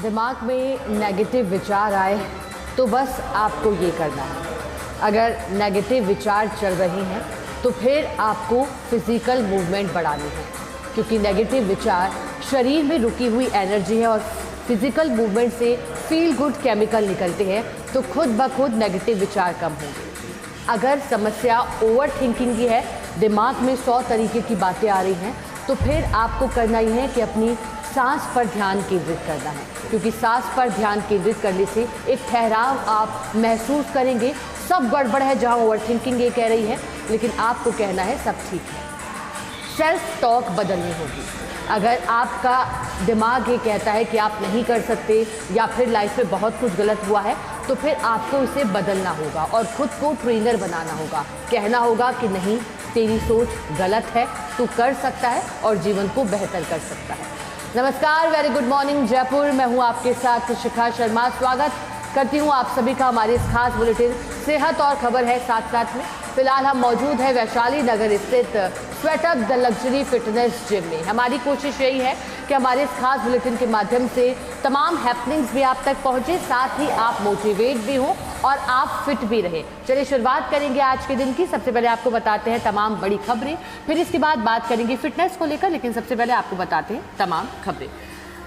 दिमाग में नेगेटिव विचार आए तो बस आपको ये करना है। अगर नेगेटिव विचार चल रहे हैं तो फिर आपको फिजिकल मूवमेंट बढ़ानी है, क्योंकि नेगेटिव विचार शरीर में रुकी हुई एनर्जी है और फिजिकल मूवमेंट से फील गुड केमिकल निकलते हैं, तो खुद ब खुद नेगेटिव विचार कम होंगे। अगर समस्या ओवर थिंकिंग की है, दिमाग में 100 तरीके की बातें आ रही हैं, तो फिर आपको करना ही है कि अपनी सांस पर ध्यान केंद्रित करना है, क्योंकि सांस पर ध्यान केंद्रित करने से एक ठहराव आप महसूस करेंगे। सब गड़बड़ है जहाँ ओवर थिंकिंग ये कह रही है, लेकिन आपको कहना है सब ठीक है। सेल्फ टॉक बदलनी होगी। अगर आपका दिमाग ये कहता है कि आप नहीं कर सकते या फिर लाइफ में बहुत कुछ गलत हुआ है, तो फिर आपको इसे बदलना होगा और खुद को ट्रेनर बनाना होगा। कहना होगा कि नहीं, तेरी सोच गलत है, तू कर सकता है और जीवन को बेहतर कर सकता है। नमस्कार, वेरी गुड मॉर्निंग जयपुर। मैं हूँ आपके साथ शिखा शर्मा। स्वागत करती हूँ आप सभी का हमारे इस खास बुलेटिन सेहत और खबर है साथ साथ में। फिलहाल हम मौजूद हैं वैशाली नगर स्थित स्वेटअप द लग्जरी फिटनेस जिम में। हमारी कोशिश यही है कि हमारे इस खास बुलेटिन के माध्यम से तमाम हैपनिंग्स भी आप तक पहुंचे, साथ ही आप मोटिवेट भी हों और आप फिट भी रहें। चलिए शुरुआत करेंगे आज के दिन की। सबसे पहले आपको बताते हैं तमाम बड़ी खबरें, फिर इसके बाद बात करेंगे फिटनेस को लेकर, लेकिन सबसे पहले आपको बताते हैं तमाम खबरें।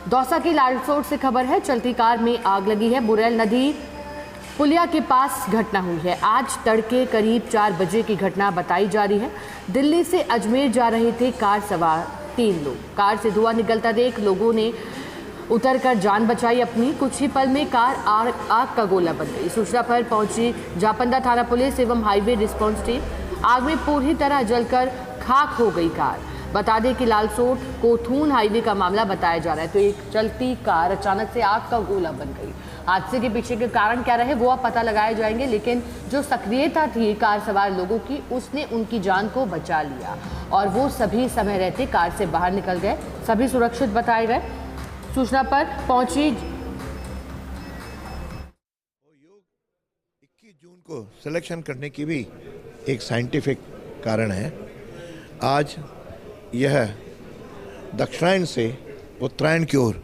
दौसा की लालसोट से खबर है, चलती कार में आग लगी है। बुरेल नदी पुलिया के पास घटना हुई है। आज तड़के करीब 4 बजे की घटना बताई जा रही है। दिल्ली से अजमेर जा रहे थे कार सवार 3 लोग। कार से धुआं निकलता देख लोगों ने उतरकर जान बचाई अपनी। कुछ ही पल में कार आग का गोला बन गई। सूचना पर पहुंची जापंदा थाना पुलिस एवं हाईवे रिस्पांस टीम। आग में पूरी तरह जलकर खाक हो गई कार। बता दें कि लालसोट कोथून हाईवे का मामला बताया जा रहा है। तो एक चलती कार अचानक से आग का गोला बन गई। हादसे के पीछे के कारण क्या रहे वो अब पता लगाए जाएंगे, लेकिन जो सक्रियता थी कार सवार लोगों की, उसने उनकी जान को बचा लिया और वो सभी समय रहते कार से बाहर निकल गए। सभी सुरक्षित बताए गए। सूचना पर पहुंची 21 जून को सिलेक्शन करने की भी एक साइंटिफिक कारण है। आज यह दक्षिणायन से उत्तरायण की ओर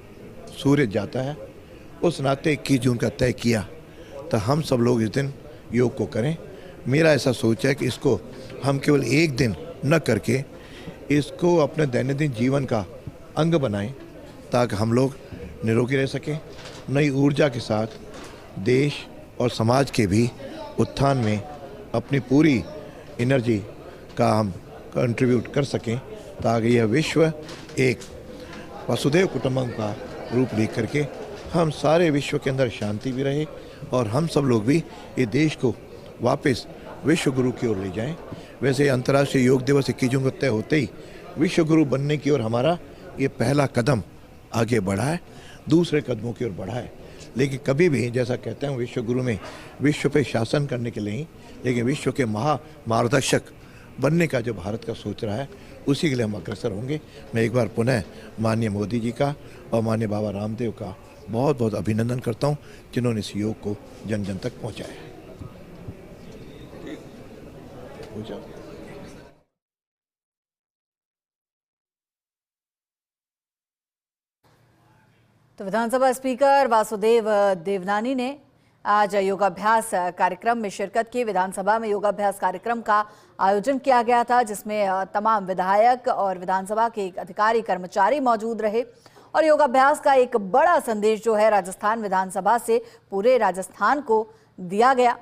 सूर्य जाता है, उस नाते 21 जून का तय किया तो हम सब लोग इस दिन योग को करें। मेरा ऐसा सोच है कि इसको हम केवल एक दिन न करके इसको अपने दैनंदिन जीवन का अंग बनाएं, ताकि हम लोग निरोगी रह सकें, नई ऊर्जा के साथ देश और समाज के भी उत्थान में अपनी पूरी एनर्जी का हम कंट्रीब्यूट कर सकें, ताकि यह विश्व एक वसुधैव कुटुंबकम का रूप ले करके हम सारे विश्व के अंदर शांति भी रहे और हम सब लोग भी ये देश को वापस विश्व गुरु की ओर ले जाएं। वैसे अंतर्राष्ट्रीय योग दिवस 21 जून को तय होते ही विश्व गुरु बनने की ओर हमारा ये पहला कदम आगे बढ़ा है, दूसरे कदमों की ओर बढ़ा है। लेकिन कभी भी जैसा कहते हैं विश्व गुरु में विश्व पे शासन करने के लिए ही, लेकिन विश्व के मार्गदर्शक बनने का जो भारत का सोच रहा है, उसी के लिए हम अग्रसर होंगे। मैं एक बार पुनः माननीय मोदी जी का और माननीय बाबा रामदेव का बहुत बहुत अभिनंदन करता हूं, जिन्होंने इस योग को जन जन तक पहुंचाया है। तो विधानसभा स्पीकर वासुदेव देवनानी ने आज योगाभ्यास कार्यक्रम में शिरकत की। विधानसभा में योगाभ्यास कार्यक्रम का आयोजन किया गया था, जिसमें तमाम विधायक और विधानसभा के अधिकारी कर्मचारी मौजूद रहे और योगाभ्यास का एक बड़ा संदेश जो है राजस्थान विधानसभा से पूरे राजस्थान को दिया गया।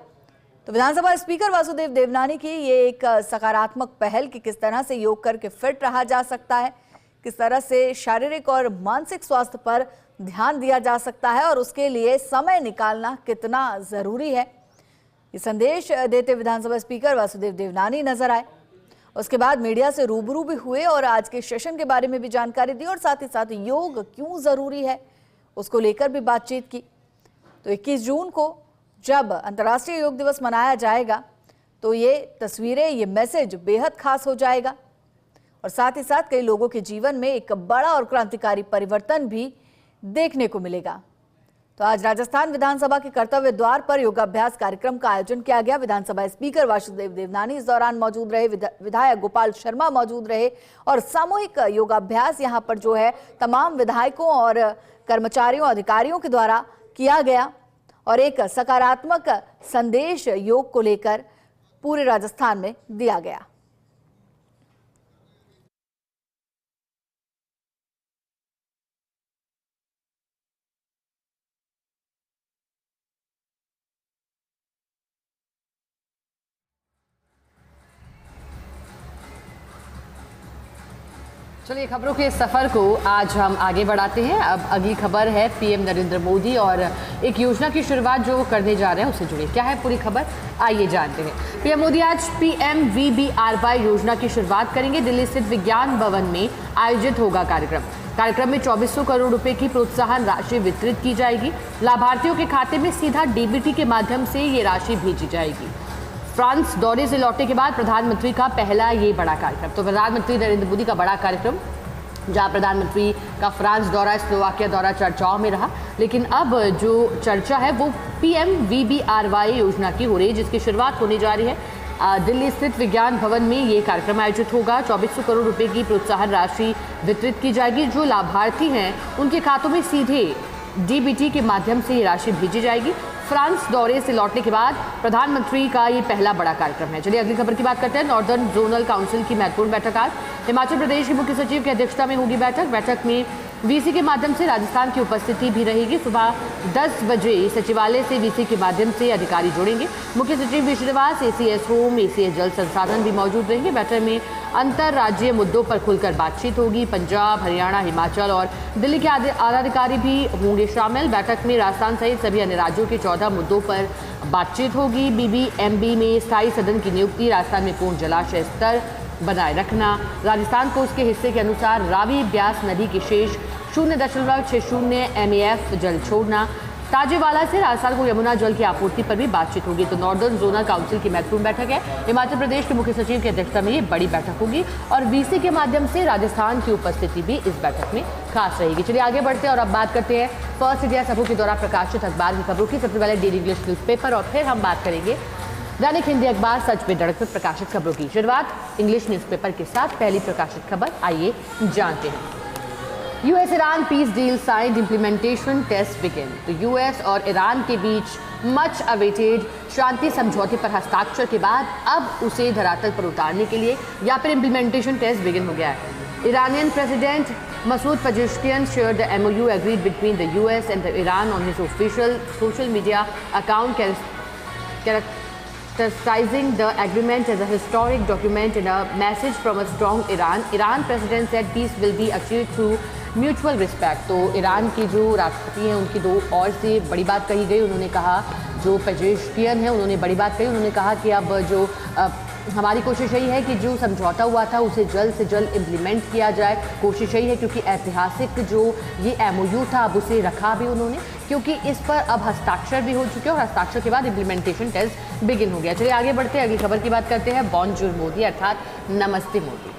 तो विधानसभा स्पीकर वासुदेव देवनानी की ये एक सकारात्मक पहल कि किस तरह से योग करके फिट रहा जा सकता है, किस तरह से शारीरिक और मानसिक स्वास्थ्य पर ध्यान दिया जा सकता है और उसके लिए समय निकालना कितना जरूरी है। ये संदेश देते विधानसभा स्पीकर वासुदेव देवनानी नजर आए। उसके बाद मीडिया से रूबरू भी हुए और आज के सेशन के बारे में भी जानकारी दी और साथ ही साथ योग क्यों जरूरी है उसको लेकर भी बातचीत की। तो 21 जून को जब अंतर्राष्ट्रीय योग दिवस मनाया जाएगा तो ये तस्वीरें, ये मैसेज बेहद खास हो जाएगा और साथ ही साथ कई लोगों के जीवन में एक बड़ा और क्रांतिकारी परिवर्तन भी देखने को मिलेगा। तो आज राजस्थान विधानसभा के कर्तव्य द्वार पर योगाभ्यास कार्यक्रम का आयोजन किया गया। विधानसभा स्पीकर वासुदेव देवनानी इस दौरान मौजूद रहे, विधायक गोपाल शर्मा मौजूद रहे और सामूहिक योगाभ्यास यहां पर जो है तमाम विधायकों और कर्मचारियों अधिकारियों के द्वारा किया गया और एक सकारात्मक संदेश योग को लेकर पूरे राजस्थान में दिया गया। चलिए खबरों के सफर को आज हम आगे बढ़ाते हैं। अब अगली खबर है पीएम नरेंद्र मोदी और एक योजना की शुरुआत जो करने जा रहे हैं उससे जुड़ी। क्या है पूरी खबर, आइए जानते हैं। पीएम मोदी आज PMVBRY योजना की शुरुआत करेंगे। दिल्ली स्थित विज्ञान भवन में आयोजित होगा कार्यक्रम में 2400 करोड़ रुपए की प्रोत्साहन राशि वितरित की जाएगी। लाभार्थियों के खाते में सीधा DBT के माध्यम से ये राशि भेजी जाएगी। फ्रांस दौरे से लौटने के बाद प्रधानमंत्री का पहला ये बड़ा कार्यक्रम, तो प्रधानमंत्री नरेंद्र मोदी का बड़ा कार्यक्रम, जहां प्रधानमंत्री का फ्रांस दौरा, स्लोवाकिया दौरा चर्चाओं में रहा, लेकिन अब जो चर्चा है वो PMVBRY योजना की हो रही है, जिसकी शुरुआत होने जा रही है। दिल्ली स्थित विज्ञान भवन में ये कार्यक्रम आयोजित होगा। 2400 करोड़ रुपए की प्रोत्साहन राशि वितरित की जाएगी। जो लाभार्थी हैं उनके खातों में सीधे DBT के माध्यम से ये राशि भेजी जाएगी। फ्रांस दौरे से लौटने के बाद प्रधानमंत्री का ये पहला बड़ा कार्यक्रम है। चलिए अगली खबर की बात करते हैं। नॉर्दर्न जोनल काउंसिल की महत्वपूर्ण बैठक आज हिमाचल प्रदेश के मुख्य सचिव की अध्यक्षता में होगी। बैठक में VC के माध्यम से राजस्थान की उपस्थिति भी रहेगी। सुबह 10 बजे सचिवालय से VC के माध्यम से अधिकारी जुड़ेंगे। मुख्य सचिव विश्वनिवास, ACS होम, ACS जल संसाधन भी मौजूद रहेंगे। बैठक में अंतर्राज्यीय मुद्दों पर खुलकर बातचीत होगी। पंजाब, हरियाणा, हिमाचल और दिल्ली के आला अधिकारी भी होंगे शामिल। बैठक में राजस्थान सहित सभी अन्य राज्यों के 14 मुद्दों पर बातचीत होगी। BBMB में स्थायी सदन की नियुक्ति, राजस्थान में पूर्ण जलाशय स्तर बनाए रखना, राजस्थान को उसके हिस्से के अनुसार रावी ब्यास नदी की शेष 0.60 MAF जल छोड़ना, ताजेवाला से राजस्थान को यमुना जल की आपूर्ति पर भी बातचीत होगी। तो नॉर्दर्न जोनल काउंसिल की महत्वपूर्ण बैठक है। हिमाचल प्रदेश के मुख्य सचिव की अध्यक्षता में ये बड़ी बैठक होगी और VC के माध्यम से राजस्थान की उपस्थिति भी इस बैठक में खास रहेगी। चलिए आगे बढ़ते हैं और अब बात करते हैं फर्स्ट इंडिया समूह के द्वारा प्रकाशित अखबार की खबरों की। सबसे पहले डेली इंग्लिश न्यूज़पेपर और फिर हम बात करेंगे दैनिक हिंदी अखबार सच पे धड़क में प्रकाशित खबरों की। शुरुआत इंग्लिश न्यूज़पेपर के साथ। पहली प्रकाशित खबर आइए जानते हैं। US Iran peace deal signed, implementation test begin. तो US और ईरान के बीच मच अवेटेड शांति समझौते पर हस्ताक्षर के बाद अब उसे धरातल पर उतारने के लिए या फिर इम्प्लीमेंटेशन टेस्ट बिगिन हो गया है। Iranian president Masoud Pezeshkian shared the MOU agreed between the US and Iran on his official social media account, characterizing the agreement as a historic document and a message from a strong Iran. Iran president said peace will be achieved through mutual respect. तो Iran की जो राष्ट्रपति हैं उनकी दो और से बड़ी बात कही गई। उन्होंने कहा, जो पेजेश्कियन है उन्होंने बड़ी बात कही। उन्होंने कहा कि अब जो हमारी कोशिश यही है कि जो समझौता हुआ था उसे जल्द से जल्द इम्प्लीमेंट किया जाए। कोशिश यही है क्योंकि ऐतिहासिक जो ये MOU था अब उसे रखा भी उन्होंने, क्योंकि इस पर अब हस्ताक्षर भी हो चुके हैं और हस्ताक्षर के बाद इम्प्लीमेंटेशन टेस्ट बिगिन हो गया। चलिए आगे बढ़ते हैं, अगली खबर की बात करते हैं। बॉनजूर मोदी अर्थात नमस्ते Modi.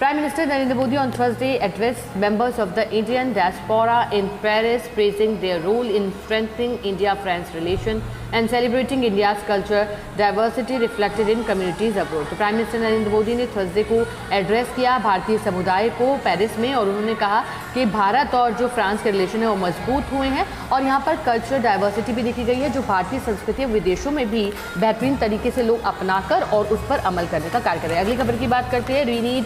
Prime Minister Narendra Modi on Thursday addressed members of the Indian diaspora in Paris, praising their role in strengthening India-France relations and celebrating India's culture diversity reflected in communities abroad. तो Prime Minister Narendra Modi ने Thursday को address किया भारतीय समुदाय को Paris में और उन्होंने कहा कि भारत और जो फ्रांस के रिलेशन है वो मजबूत हुए हैं और यहाँ पर कल्चर डाइवर्सिटी भी देखी गई है, जो भारतीय संस्कृति विदेशों में भी बेहतरीन तरीके से लोग अपनाकर और उस पर अमल करने का कार्य कर रहे हैं। अगली खबर की बात करते हैं। We need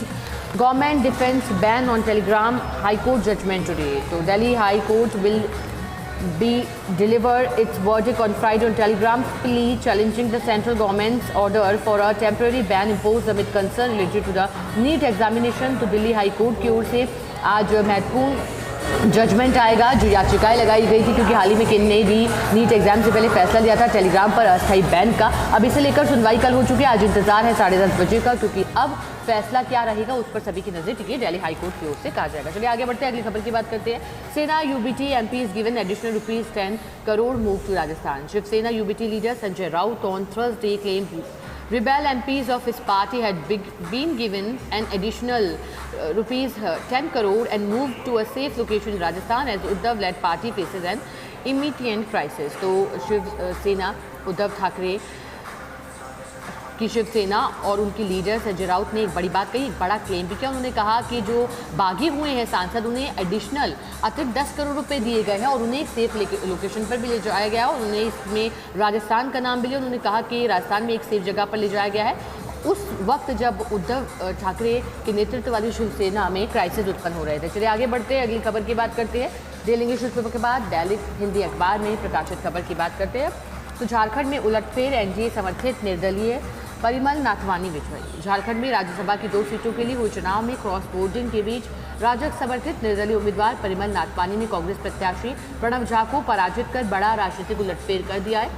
Government defense ban on Telegram, High Court judgment today. So Delhi High Court will be delivered its verdict on Friday on Telegram's plea challenging the central government's order for a temporary ban imposed amid concern related to the NEET examination. तो Delhi high court की ओर से आज महत्वपूर्ण judgement आएगा। जो याचिकाएं लगाई गई थी क्योंकि हाल ही में केंद्र ने भी नीट एग्जाम से पहले फैसला लिया था टेलीग्राम पर अस्थायी बैन का, अब इसे लेकर सुनवाई कल हो चुकी है। आज इंतजार है 10:30 बजे का, क्योंकि अब फैसला क्या रहेगा उस पर सभी की नजर टिकी है। दिल्ली हाई कोर्ट की ओर से कहा जाएगा। चलिए आगे बढ़ते हैं, अगली खबर की बात करते हैं। सेना UBT MPs given additional ₹10 crore move to Rajasthan. Shiv Sena UBT leader Sanjay Raut on Thursday claimed rebel MPs of his party had been given an additional ₹10 crore and moved to a safe location in Rajasthan as Uddhav-led party faces an immediate crisis. तो शिवसेना उद्धव ठाकरे की शिवसेना और उनकी leader Sanjay Raut ने एक बड़ी बात कही, एक बड़ा क्लेम भी किया। उन्होंने कहा कि जो बागी हुए हैं सांसद, उन्हें एडिशनल अतिरिक्त 10 करोड़ रुपए दिए गए हैं और उन्हें एक सेफ लोकेशन पर भी ले जाया गया और उन्हें इसमें राजस्थान का नाम भी लिया। उन्होंने कहा कि राजस्थान में एक सेफ जगह पर ले जाया गया है उस वक्त जब उद्धव ठाकरे के नेतृत्व वाली शिवसेना में क्राइसिस उत्पन्न हो रहे थे। चलिए आगे बढ़ते हैं, अगली खबर की बात करते हैं। डेली इंग्लिश न्यूज़पेपर के बाद दैनिक हिंदी अखबार में प्रकाशित खबर की बात करते हैं। तो झारखंड में उलटफेर, एनडीए समर्थित निर्दलीय परिमल नाथवानी विजयी। झारखंड में राज्यसभा की 2 सीटों के लिए हुए चुनाव में क्रॉस बोर्डिंग के बीच राजग समर्थित निर्दलीय उम्मीदवार परिमल नाथवानी ने कांग्रेस प्रत्याशी प्रणव झा को पराजित कर बड़ा राजनीतिक उलटफेर कर दिया है।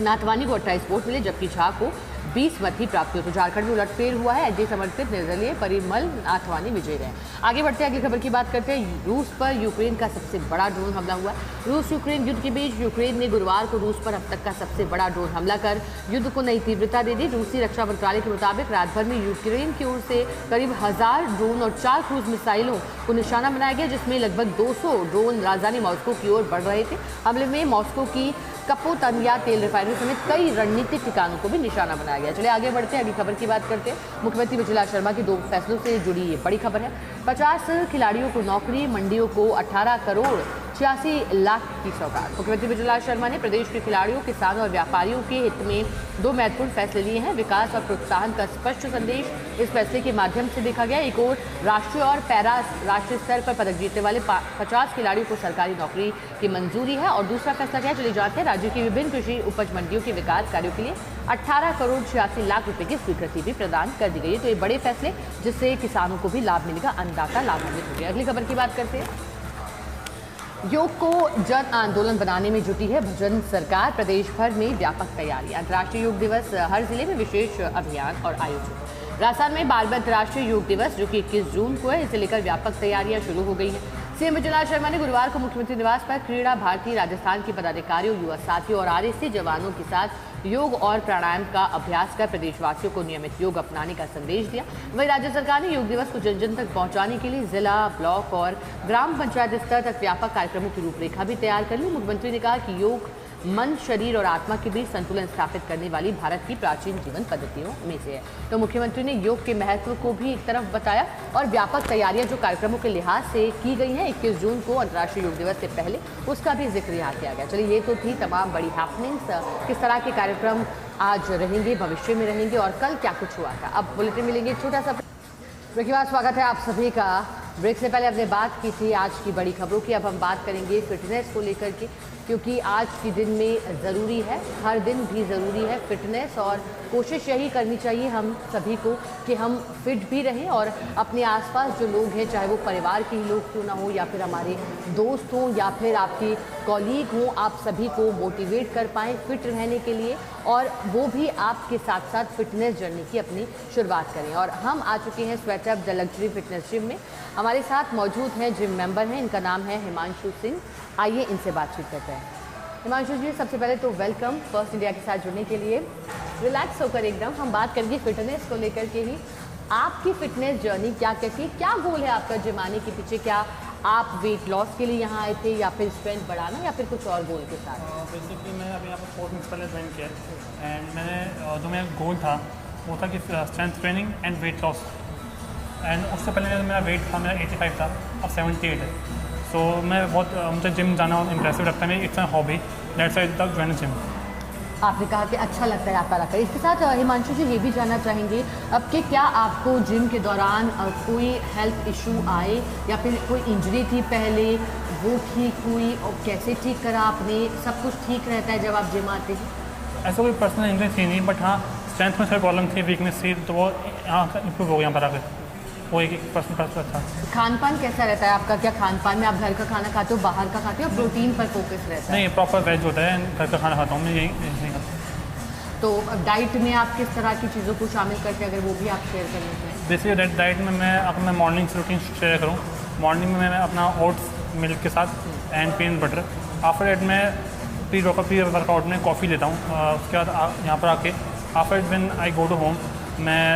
नाथवानी को 28 वोट मिले जबकि झा को 20 मत ही प्राप्त हुए। तो झारखंड में उलटफेर हुआ है, एनडीए समर्थित निर्दलीय परिमल नाथवानी विजयी रहे। आगे बढ़ते हैं, अगली खबर की बात करते हैं। रूस पर यूक्रेन का सबसे बड़ा ड्रोन हमला हुआ। रूस यूक्रेन युद्ध के बीच यूक्रेन ने गुरुवार को रूस पर अब तक का सबसे बड़ा ड्रोन हमला कर युद्ध को नई तीव्रता दे दी। रूसी रक्षा मंत्रालय के मुताबिक रात भर में यूक्रेन की ओर से करीब 1000 ड्रोन और 4 क्रूज मिसाइलों को निशाना बनाया गया, जिसमें लगभग 200 ड्रोन राजधानी मॉस्को की ओर बढ़ रहे थे। हमले में मॉस्को की कपोतनिया तेल रिफाइनरी समेत कई रणनीतिक ठिकानों को भी निशाना बनाया गया। चलिए आगे बढ़ते हैं, अगली खबर की बात करते हैं। मुख्यमंत्री विजय शर्मा की 2 फैसलों से जुड़ी ये बड़ी खबर है। 50 खिलाड़ियों को नौकरी, मंडियों को 18 करोड़ 86 लाख की सौगात। मुख्यमंत्री विजय शर्मा ने प्रदेश के खिलाड़ियों, किसानों और व्यापारियों के हित में 2 महत्वपूर्ण फैसले लिए हैं। विकास और प्रोत्साहन का स्पष्ट संदेश इस फैसले के माध्यम से देखा गया। एक और राष्ट्रीय और पैरा राष्ट्रीय स्तर पर पदक जीतने वाले 50 खिलाड़ियों को सरकारी नौकरी की मंजूरी है। और दूसरा फैसला क्या है, चलिए जानते हैं। राज्य की विभिन्न कृषि उपज मंडियों के विकास कार्यों के लिए 18 करोड़ 86 लाख रुपए की स्वीकृति भी प्रदान कर दी गई है। तो ये बड़े फैसले जिससे किसानों को भी लाभ मिलेगा, अन्नदाता लाभान्वित हो गया। अगली खबर की बात करते हैं। योग को जन आंदोलन बनाने में जुटी है भजन सरकार। प्रदेश भर में व्यापक तैयारी। अंतर्राष्ट्रीय योग दिवस, हर जिले में विशेष अभियान और आयोजन। राजस्थान में 12वें अंतर्राष्ट्रीय योग दिवस जो कि 21 जून को है, इसे लेकर व्यापक तैयारियां शुरू हो गई हैं। सीएम विजय शर्मा ने गुरुवार को मुख्यमंत्री निवास पर क्रीड़ा भारती राजस्थान के पदाधिकारियों, युवा साथियों और आरएससी जवानों के साथ योग और प्राणायाम का अभ्यास कर प्रदेशवासियों को नियमित योग अपनाने का संदेश दिया। वहीं राज्य सरकार ने योग दिवस को जन जन तक पहुंचाने के लिए जिला, ब्लॉक और ग्राम पंचायत स्तर तक व्यापक कार्यक्रमों की रूपरेखा भी तैयार कर ली। मुख्यमंत्री ने कहा कि योग मन, शरीर और आत्मा के बीच संतुलन स्थापित करने वाली भारत की प्राचीन जीवन पद्धतियों में से है। तो मुख्यमंत्री ने योग के महत्व को भी एक तरफ बताया और व्यापक तैयारियां जो कार्यक्रमों के लिहाज से की गई हैं 21 जून को अंतर्राष्ट्रीय योग दिवस से पहले, उसका भी जिक्र यहाँ किया गया। चलिए ये तो थी तमाम बड़ी हैपनिंग्स, किस तरह के कार्यक्रम आज रहेंगे, भविष्य में रहेंगे और कल क्या कुछ हुआ था। अब बुलेटिन मिलेंगे छोटा सा ब्रेक के बाद। स्वागत है आप सभी का। ब्रेक से पहले हमने बात की थी आज की बड़ी खबरों की, अब हम बात करेंगे फिटनेस को लेकर के, क्योंकि आज के दिन में ज़रूरी है, हर दिन भी ज़रूरी है फिटनेस। और कोशिश यही करनी चाहिए हम सभी को कि हम फिट भी रहें और अपने आसपास जो लोग हैं, चाहे वो परिवार के ही लोग क्यों ना हो या फिर हमारे दोस्त हों या फिर आपके कॉलीग हों, आप सभी को मोटिवेट कर पाएँ फिट रहने के लिए और वो भी आपके साथ साथ फिटनेस जर्नी की अपनी शुरुआत करें। और हम आ चुके हैं स्वेटअप द लग्जरी फिटनेस जिम में। हमारे साथ मौजूद हैं जिम मेंबर हैं, इनका नाम है हिमांशु सिंह। आइए इनसे बातचीत करते हैं। हिमांशु जी, सबसे पहले तो वेलकम फर्स्ट इंडिया के साथ जुड़ने के लिए। रिलैक्स होकर एकदम हम बात करेंगे फिटनेस को लेकर के ही। आपकी फिटनेस जर्नी क्या कैसी, क्या गोल है आपका जिम आने के पीछे? क्या आप वेट लॉस के लिए यहाँ आए थे या फिर स्ट्रेंथ बढ़ाना या फिर कुछ और गोल के साथ? बेसिकली मैंने अभी यहाँ पर 4 मंथ्स पहले ज्वाइन किया एंड मैंने जो मेरा गोल था वो था कि strength training and weight loss. And उससे पहले मेरा वेट था, मेरा 85 था, अब 78 है। सो मैं बहुत मुझे जिम जाना इंप्रेसिव लगता है, it's a hobby, that's why I join gym. आपने कहा कि अच्छा लगता है आपका रखकर। इसके साथ हिमांशु जी ये भी जानना चाहेंगे अब कि क्या आपको जिम के दौरान कोई हेल्थ इशू आए या फिर कोई इंजरी थी पहले, वो ठीक हुई और कैसे ठीक करा आपने? सब कुछ ठीक रहता है जब आप जिम आते हैं? ऐसा कोई पर्सनल इंजरी थी नहीं, बट हाँ स्ट्रेंथ में थोड़ी प्रॉब्लम थी, वीकनेस थी, तो वो यहाँ इम्प्रूव हो गया यहाँ पर आकर। वो एक पर्सन था। खान पान कैसा रहता है आपका? क्या खान पान में आप घर का खाना खाते हो, बाहर का खाते हो, प्रोटीन पर फोकस रहता है? नहीं, प्रॉपर वेज होता है, घर का खाना खाता हूँ मैं, यही नहीं खाता। तो डाइट में आप किस तरह की चीज़ों को शामिल करते हैं, अगर वो भी आप शेयर करना चाहें? बेसिकली डाइट में मैं अपना मॉर्निंग से रूटीन शेयर करूँ। मॉर्निंग में मैं अपना ओट्स मिल्क के साथ and peanut butter, after that मैं प्री वर्कआउट में कॉफ़ी लेता हूँ। उसके बाद यहाँ पर आके after when I go to home मैं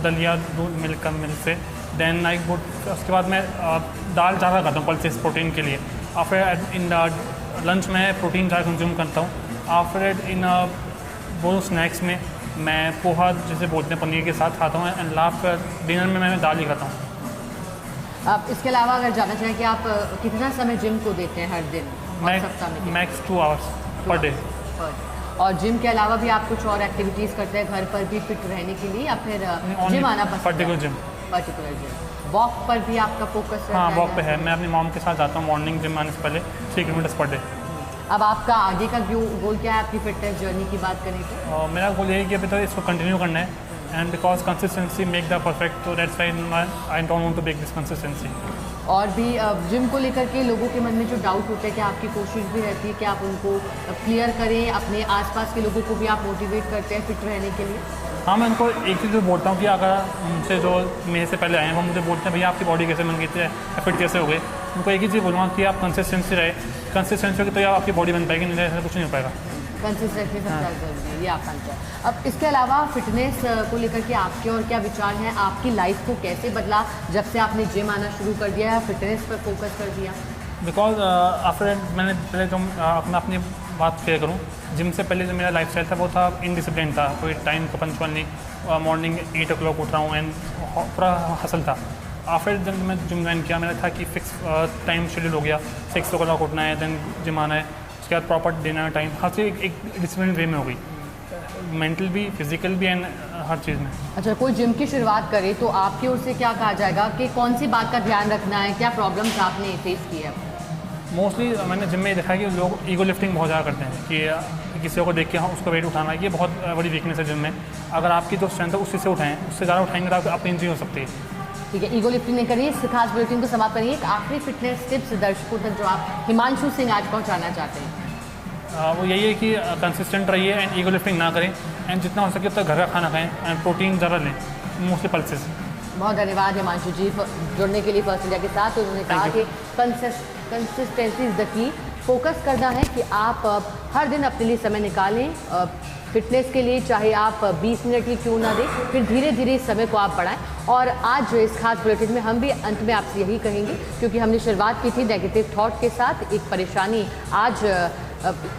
दलिया दूध मिल्क का मिल्क से देन आई गुड, उसके बाद मैं दाल ज़्यादा खाता हूँ पल्सेस प्रोटीन के लिए। आफ्टर इन द लंच में प्रोटीन ज़्यादा कंज्यूम करता हूँ। आफ्टर इट इन वो स्नैक्स में मैं पोहा जैसे बोलते हैं पनीर के साथ खाता हूँ, एंड लास्ट डिनर में मैं दाल ही खाता हूँ। आप इसके अलावा अगर जानना चाहें कि आप कितना समय जिम को देते हैं हर दिन और सप्ताह में? Max 2 hours per day. और जिम के अलावा भी आप कुछ और एक्टिविटीज़ करते हैं घर पर भी फिट रहने के लिए, या फिर जिम आना पसंद है? Particular gym. वॉक पर भी आपका फोकस रहता है? हाँ, वॉक पे है। मैं अपनी मॉम के साथ जाता हूँ मॉर्निंग जिम आने से पहले 3 किलोमीटर पर डे। अब आपका आगे का गोल क्या है आपकी फिटनेस जर्नी की बात करें तो? मेरा गोल यही है कि अभी तक इसको कंटिन्यू करना है, and because consistency make the perfect, तो that's why I don't want to break this consistency. और भी जिम को लेकर के लोगों के मन में जो डाउट होता है कि आपकी कोशिश भी रहती है कि आप उनको क्लियर करें, अपने आसपास के लोगों को भी आप मोटिवेट करते हैं फिट रहने के लिए? हाँ, मैं उनको एक चीज़ बोलता हूँ कि अगर मुझसे जो मेरे से पहले आए हैं वो मुझे बोलते हैं भैया आपकी बॉडी कैसे बन गई थी या फिट कैसे हो गए, उनको एक ही चीज़ बोलूँगा कि आप कंसिस्टेंसी रहे, कंसिस्टेंसी होगी तो आपकी बॉडी बन पाएगी, नहीं ऐसा कुछ नहीं हो पाएगा। कंसिस्टेंसी सबसे ज़्यादा जरूरी है, ये आपका आंसर। अब इसके अलावा फिटनेस को लेकर के आपके और क्या विचार हैं? आपकी लाइफ को कैसे बदला जब से आपने जिम आना शुरू कर दिया या फिटनेस पर फोकस कर दिया? बिकॉज आफ्टर मैंने पहले जो अपनी बात शेयर करूँ, जिम से पहले जो मेरा लाइफस्टाइल था वो था इनडिसिप्लिन था, कोई टाइम का पंचुअल नहीं, मॉर्निंग 8 o'clock उठ रहा हूँ एंड पूरा हसल था। आफ्टर जब मैं जिम ज्वाइन किया मेरा था कि फिक्स टाइम शेड्यूल हो गया, 6 o'clock उठना है, देन जिम आना है, उसके बाद प्रॉपर डिनर टाइम, हर चीज़ एक डिसिप्लिन वे में हो गई, मेंटल भी फिजिकल भी एंड हर चीज़ में। अच्छा, कोई जिम की शुरुआत करे तो आपकी ओर से क्या कहा जाएगा कि कौन सी बात का ध्यान रखना है, क्या प्रॉब्लम्स आपने फेस की है? मोस्टली मैंने जिम में देखा है कि लोग ईगो लिफ्टिंग बहुत ज़्यादा करते हैं कि किसी को देख के हाँ उसको वेट उठाना, ये बहुत बड़ी वीकनेस है जिम में। अगर आपकी जो स्ट्रेंथ है उसी से उठाएं, उससे ज़्यादा उठाएंगे तो आपकी इंजरी हो सकती है। ठीक है, ईगो लिफ्टिंग नहीं करिए, इस खास बुलेटिन को समाप्त करिए। एक आखिरी फिटनेस टिप्स दर्शकों तक जो आप हिमांशु सिंह आज पहुँचाना चाहते हैं? वो यही है कि कंसिस्टेंट रहिए एंड ईगो लिफ्टिंग ना करें, एंड जितना हो सके उतना घर का खाना खाएं एंड प्रोटीन ज़्यादा लें, मोस्टली पल्सेस। बहुत धन्यवाद हिमांशु जी जुड़ने के लिए फर्स्ट इंडिया के साथ। उन्होंने कहा कि consistency is the key, focus करना है कि आप हर दिन अपने लिए समय निकालें फिटनेस के लिए, चाहे आप 20 मिनट ही क्यों ना दें, फिर धीरे धीरे इस समय को आप बढ़ाएं। और आज इस खास बुलेटिन में हम भी अंत में आपसे यही कहेंगे, क्योंकि हमने शुरुआत की थी नेगेटिव थॉट के साथ, एक परेशानी आज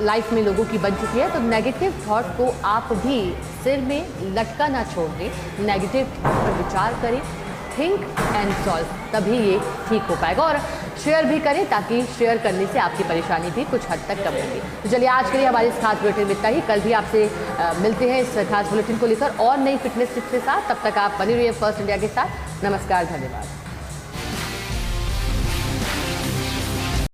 लाइफ में लोगों की बन चुकी है, तो नेगेटिव थॉट को आप भी सिर में लटका ना छोड़ दें, नेगेटिव थॉट पर विचार करें, थिंक एंड सॉल्व, तभी ये ठीक हो पाएगा। और शेयर भी करें ताकि शेयर करने से आपकी परेशानी भी कुछ हद तक कम होगी। तो चलिए आज के लिए हमारे इस खास बुलेटिन में इतना ही। कल भी आपसे मिलते हैं इस खास बुलेटिन को लेकर और नई फिटनेस टिप्स के साथ। तब तक आप बने रहिए फर्स्ट इंडिया के साथ। नमस्कार, धन्यवाद।